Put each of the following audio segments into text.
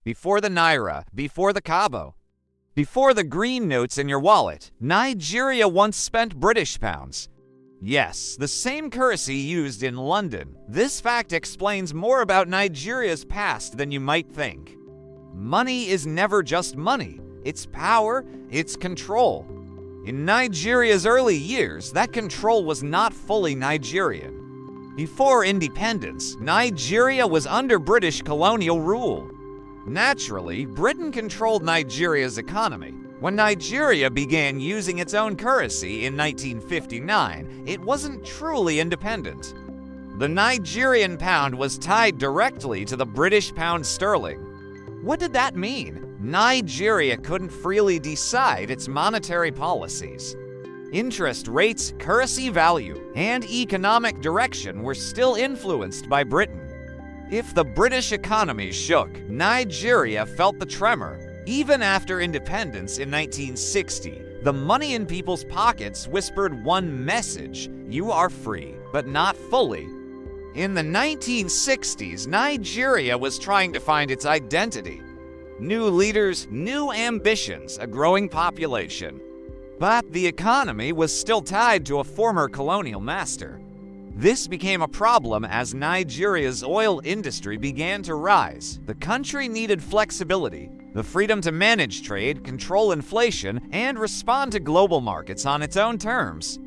before the Naira, before the Cabo, before the green notes in your wallet, Nigeria once spent British pounds. Yes, the same currency used in London. This fact explains more about Nigeria's past than you might think. Money is never just money. It's power, it's control. In Nigeria's early years, that control was not fully Nigerian. Before independence, Nigeria was under British colonial rule. Naturally, Britain controlled Nigeria's economy. When Nigeria began using its own currency in 1959, it wasn't truly independent. The Nigerian pound was tied directly to the British pound sterling. What did that mean? Nigeria couldn't freely decide its monetary policies. Interest rates, currency value, and economic direction were still influenced by Britain. If the British economy shook, Nigeria felt the tremor. Even after independence in 1960, the money in people's pockets whispered one message: you are free, but not fully. In the 1960s, Nigeria was trying to find its identity. New leaders, new ambitions, a growing population. But the economy was still tied to a former colonial master. This became a problem as Nigeria's oil industry began to rise. The country needed flexibility, the freedom to manage trade, control inflation, and respond to global markets on its own terms.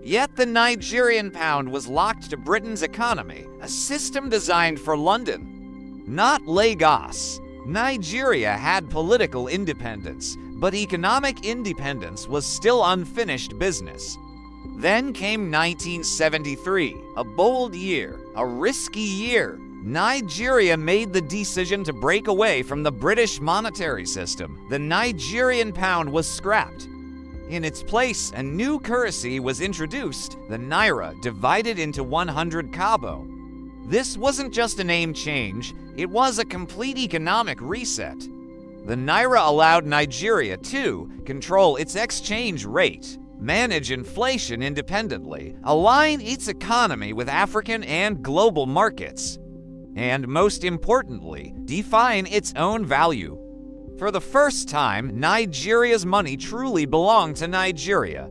Yet the Nigerian pound was locked to Britain's economy, a system designed for London, not Lagos. Nigeria had political independence, but economic independence was still unfinished business. Then came 1973, a bold year, a risky year. Nigeria made the decision to break away from the British monetary system. The Nigerian pound was scrapped. In its place, a new currency was introduced, the Naira, divided into 100 Cabo. This wasn't just a name change, it was a complete economic reset. The Naira allowed Nigeria to control its exchange rate, manage inflation independently, align its economy with African and global markets, and most importantly, define its own value. For the first time, Nigeria's money truly belonged to Nigeria.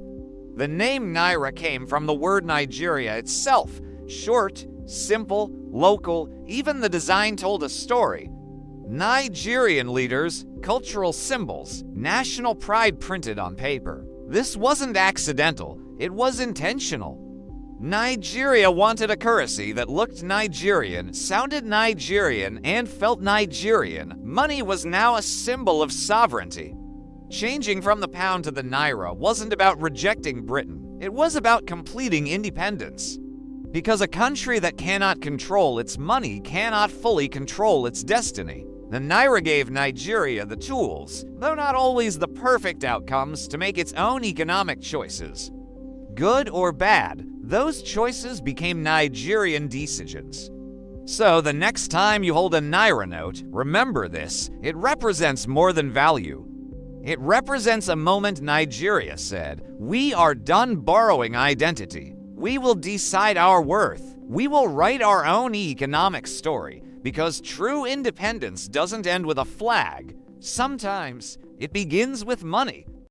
The name Naira came from the word Nigeria itself, short, simple, local, even the design told a story. Nigerian leaders, cultural symbols, national pride printed on paper. This wasn't accidental, it was intentional. Nigeria wanted a currency that looked Nigerian, sounded Nigerian, and felt Nigerian. Money was now a symbol of sovereignty. Changing from the pound to the Naira wasn't about rejecting Britain, it was about completing independence. Because a country that cannot control its money cannot fully control its destiny. The Naira gave Nigeria the tools, though not always the perfect outcomes, to make its own economic choices. Good or bad, those choices became Nigerian decisions. So the next time you hold a Naira note, remember this: it represents more than value. It represents a moment Nigeria said, "We are done borrowing identity. We will decide our worth. We will write our own economic story." Because true independence doesn't end with a flag. Sometimes it begins with money.